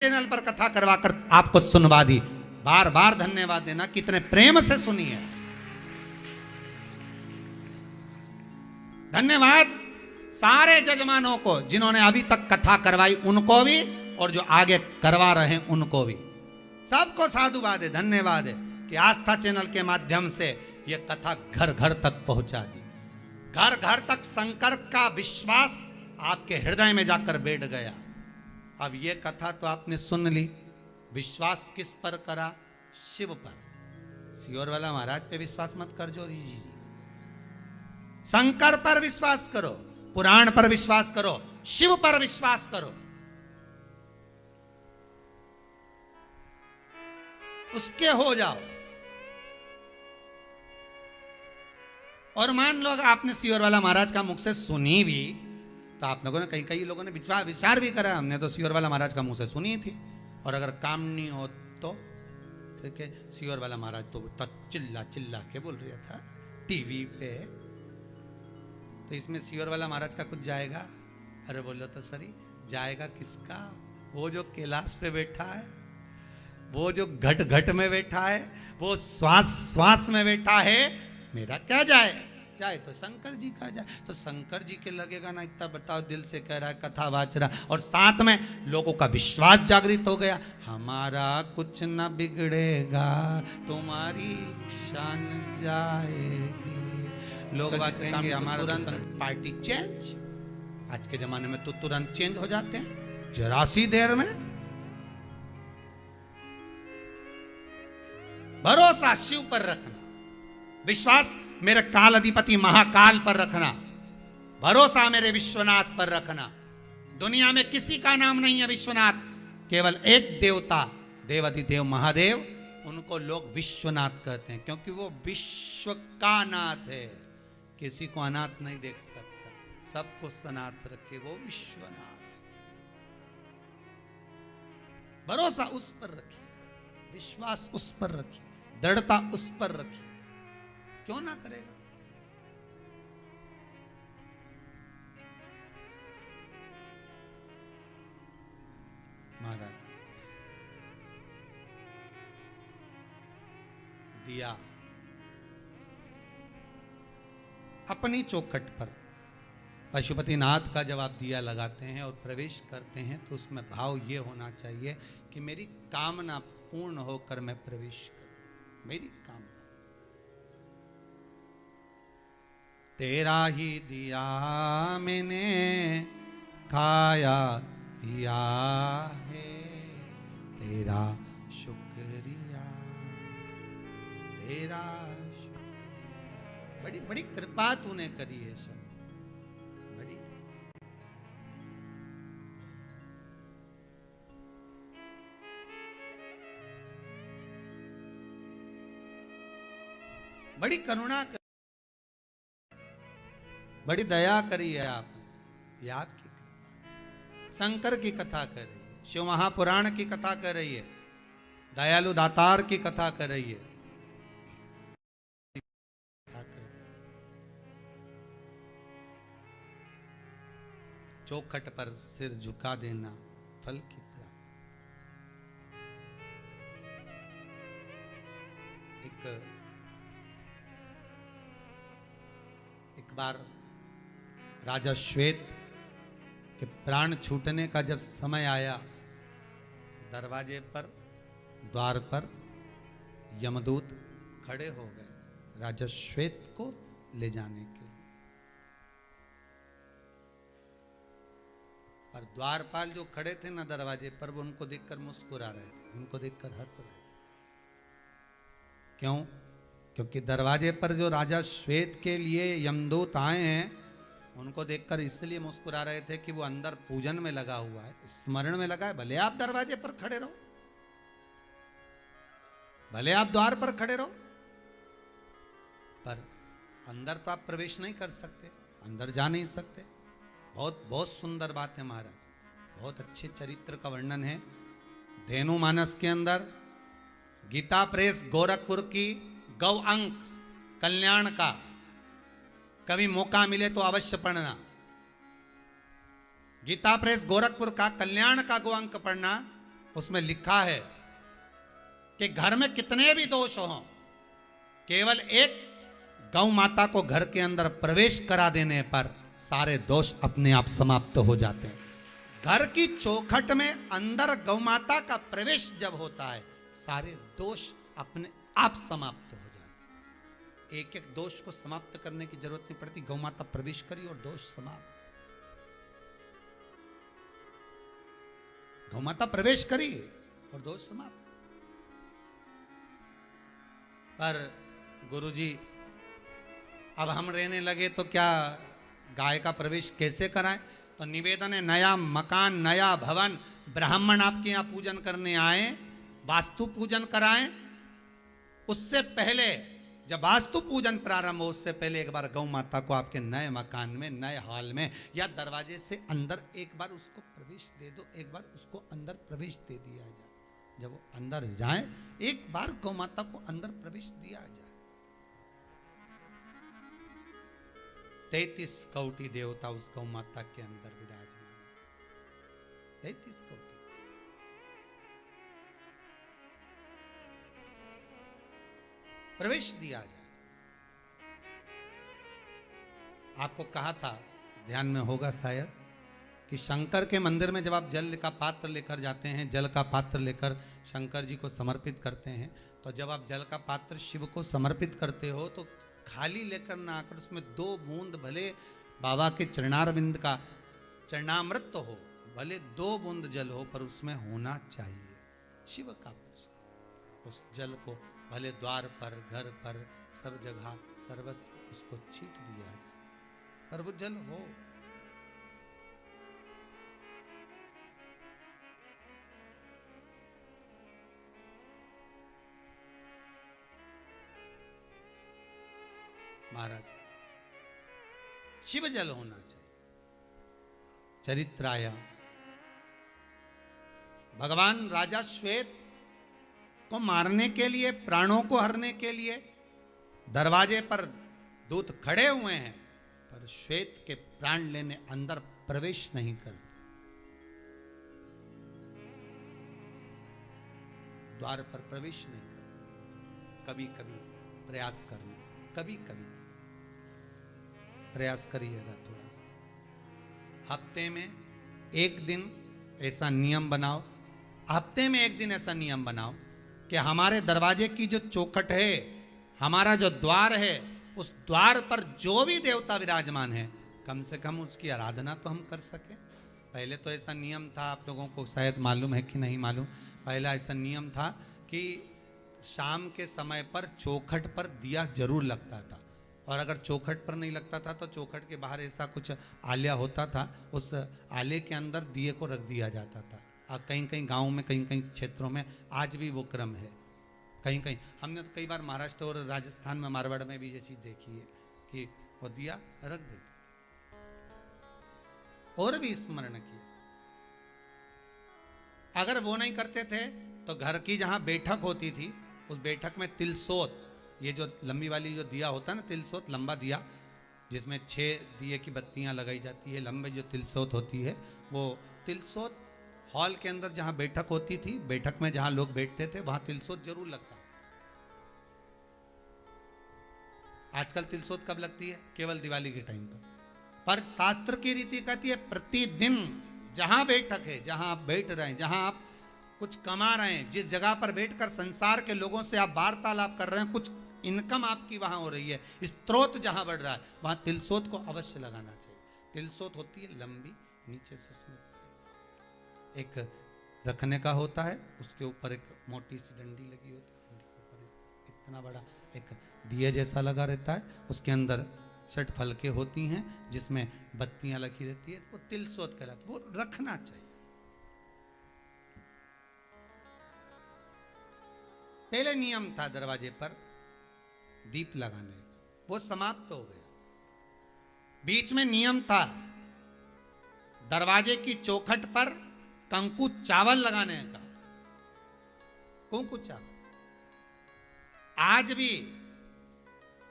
Channel पर कथा करवा कर आपको सुनवा दी। बार बार धन्यवाद देना, कितने प्रेम से सुनी है। धन्यवाद सारे जजमानों को जिन्होंने अभी तक कथा करवाई, उनको भी, और जो आगे करवा रहे हैं उनको भी। सबको साधुवाद है, धन्यवाद है कि आस्था चैनल के माध्यम से यह कथा घर घर तक पहुंचा दी। घर घर तक शंकर का विश्वास आपके हृदय में जाकर बैठ गया। अब यह कथा तो आपने सुन ली, विश्वास किस पर करा? शिव पर। सियोर वाला महाराज पे विश्वास मत कर जो जी, शंकर पर विश्वास करो, पुराण पर विश्वास करो, शिव पर विश्वास करो। उसके हो जाओ। और मान लो अगर आपने सियोर वाला महाराज का मुख से सुनी भी, तो आप लोगों ने कई लोगों ने विचार भी करा, हमने तो सियोर वाला महाराज का मुंह से सुनी थी। और अगर काम नहीं हो तो फिर के सियोर वाला महाराज तो चिल्ला चिल्ला के बोल रहा था टीवी पे, तो इसमें सियोर वाला महाराज का कुछ जाएगा? अरे बोलो तो सरी, जाएगा किसका? वो जो कैलाश पे बैठा है, वो जो घट घट में बैठा है, वो श्वास श्वास में बैठा है, मेरा क्या जाए? जाए तो शंकर जी का जाए। तो शंकर जी के लगेगा ना, इतना बताओ, दिल से कह रहा है, कथा वाच रहा, और साथ में लोगों का विश्वास जागृत हो गया, हमारा कुछ न बिगड़ेगा, तुम्हारी शान जाएगी। लोग बात कहेंगे हमारा तुरंत पार्टी चेंज। आज के जमाने में तो तुरंत चेंज हो जाते हैं, जरा सी देर में। भरोसा शिव पर रखना, विश्वास मेरे काल अधिपति महाकाल पर रखना, भरोसा मेरे विश्वनाथ पर रखना। दुनिया में किसी का नाम नहीं है विश्वनाथ, केवल एक देवता देवाधिदेव महादेव, उनको लोग विश्वनाथ कहते हैं, क्योंकि वो विश्व का नाथ है। किसी को अनाथ नहीं देख सकता, सबको सनाथ रखे, वो विश्वनाथ। भरोसा उस पर रखिए, विश्वास उस पर रखिए, दृढ़ता उस पर रखिए। क्यों ना करेगा? महाराज दिया अपनी चौखट पर पशुपतिनाथ का जब आप दिया लगाते हैं और प्रवेश करते हैं, तो उसमें भाव ये होना चाहिए कि मेरी कामना पूर्ण होकर मैं प्रवेश करूं। मेरी कामना, तेरा ही दिया मैंने खाया पिया है, तेरा शुक्रिया, तेरा शुक्रिया। बड़ी बड़ी कृपा तूने करी है सब, बड़ी बड़ी करुणा कर, बड़ी दया करी है आप। ये आपकी शंकर की कथा कर रही है, शिव महापुराण की कथा कर रही है, दयालु दातार की कथा कर रही है। चौखट पर सिर झुका देना फल की प्राप्ति। एक बार राजा श्वेत के प्राण छूटने का जब समय आया, दरवाजे पर, द्वार पर यमदूत खड़े हो गए राजा श्वेत को ले जाने के लिए। पर द्वारपाल जो खड़े थे ना दरवाजे पर, वो उनको देखकर मुस्कुरा रहे थे, उनको देखकर हंस रहे थे। क्यों? क्योंकि दरवाजे पर जो राजा श्वेत के लिए यमदूत आए हैं, उनको देखकर इसलिए मुस्कुरा रहे थे कि वो अंदर पूजन में लगा हुआ है, स्मरण में लगा है। भले आप दरवाजे पर खड़े रहो, भले आप द्वार पर खड़े रहो, पर अंदर तो आप प्रवेश नहीं कर सकते, अंदर जा नहीं सकते। बहुत बहुत सुंदर बात है महाराज, बहुत अच्छे चरित्र का वर्णन है धेनु मानस के अंदर। गीता प्रेस गोरखपुर की गौ अंक कल्याण का, कभी मौका मिले तो अवश्य पढ़ना। गीता प्रेस गोरखपुर का कल्याण का गो अंक पढ़ना, उसमें लिखा है कि घर में कितने भी दोष हों, केवल एक गौ माता को घर के अंदर प्रवेश करा देने पर सारे दोष अपने आप समाप्त हो जाते हैं। घर की चौखट में अंदर गौ माता का प्रवेश जब होता है, सारे दोष अपने आप समाप्त हो जाते हैं। एक एक दोष को समाप्त करने की जरूरत नहीं पड़ती, गौ माता प्रवेश करी और दोष समाप्त। गौ माता प्रवेश करी और दोष समाप्त। पर गुरुजी अब हम रहने लगे तो क्या गाय का प्रवेश कैसे कराएं? तो निवेदन है, नया मकान, नया भवन, ब्राह्मण आपके यहाँ पूजन करने आए, वास्तु पूजन कराएं। उससे पहले जब वास्तु पूजन प्रारंभ हो, उससे पहले एक बार गौ माता को आपके नए मकान में, नए हॉल में या दरवाजे से अंदर एक बार उसको प्रवेश दे दो, एक बार उसको अंदर प्रवेश दे दिया जाए। जब वो अंदर जाए, एक बार गौ माता को अंदर प्रवेश दिया जाए। 33 कोटि देवता उस गौ माता के अंदर विराजमान, 33 कोटि। प्रवेश दिया जाए। आपको कहा था, ध्यान में होगा शायद, कि शंकर के मंदिर में जब आप जल का पात्र लेकर जाते हैं, जल का पात्र लेकर शंकर जी को समर्पित करते हैं, तो जब आप जल का पात्र शिव को समर्पित करते हो तो खाली लेकर ना आकर उसमें 2 बूंद भले बाबा के चरणारविंद का चरणामृत तो हो, भले 2 बूंद जल हो, पर उसमें होना चाहिए शिव का प्रसाद। उस जल को भले द्वार पर, घर पर, सब जगह सर्वस्व उसको छीट दिया जाए, पर वो जल हो। महाराज, शिव जल होना चाहिए। चरित्राया भगवान राजा श्वेत को मारने के लिए, प्राणों को हरने के लिए दरवाजे पर दूत खड़े हुए हैं, पर श्वेत के प्राण लेने अंदर प्रवेश नहीं करते। द्वार पर प्रवेश नहीं करते। कभी कभी प्रयास करना, कभी कभी प्रयास करिएगा थोड़ा सा। हफ्ते में एक दिन ऐसा नियम बनाओ, हफ्ते में एक दिन ऐसा नियम बनाओ कि हमारे दरवाजे की जो चौखट है, हमारा जो द्वार है, उस द्वार पर जो भी देवता विराजमान है, कम से कम उसकी आराधना तो हम कर सकें। पहले तो ऐसा नियम था, आप लोगों को शायद मालूम है कि नहीं मालूम, पहला ऐसा नियम था कि शाम के समय पर चौखट पर दिया जरूर लगता था, और अगर चौखट पर नहीं लगता था तो चौखट के बाहर ऐसा कुछ आलिया होता था, उस आले के अंदर दिए को रख दिया जाता था। और कहीं कहीं गाँव में, कहीं कहीं क्षेत्रों में आज भी वो क्रम है। कहीं कहीं हमने तो कई बार महाराष्ट्र और राजस्थान में, मारवाड़ में भी ये चीज़ देखी है कि वो दिया रख देते थे। और भी स्मरण किया। अगर वो नहीं करते थे तो घर की जहाँ बैठक होती थी, उस बैठक में तिलसोत, ये जो लंबी वाली जो दिया होता है ना, तिलसोत, लंबा दिया जिसमें 6 दिए की बत्तियां लगाई जाती है, लंबे जो तिलसोत होती है, वो तिलसोत हॉल के अंदर जहां बैठक होती थी, बैठक में जहां लोग बैठते थे, वहां तिलसोत जरूर लगता है। आजकल तिलसोत कब लगती है? केवल दिवाली के टाइम पर शास्त्र की रीति कहती है प्रतिदिन जहां बैठक है, जहां आप बैठ रहे हैं, जहां आप कुछ कमा रहे हैं, जिस जगह पर बैठकर संसार के लोगों से आप वार्तालाप कर रहे हैं, कुछ इनकम आपकी वहां हो रही है, स्त्रोत जहां बढ़ रहा है, वहां तिलसोत को अवश्य लगाना चाहिए। तिलसोत होती है लंबी, नीचे से उसमें एक रखने का होता है, उसके ऊपर एक मोटी सी डंडी लगी होती है, डंडी के ऊपर इतना बड़ा एक दिए जैसा लगा रहता है, उसके अंदर 6 फलके होती हैं जिसमें बत्तियां लगी रहती है, वो तिलसोत कहलाता है। वो रखना चाहिए। पहले नियम था दरवाजे पर दीप लगाने का, वो समाप्त हो गया। बीच में नियम था दरवाजे की चौखट पर कंकु चावल लगाने का, कुंकु चावल। आज भी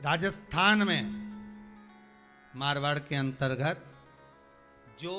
राजस्थान में, मारवाड़ के अंतर्गत, जो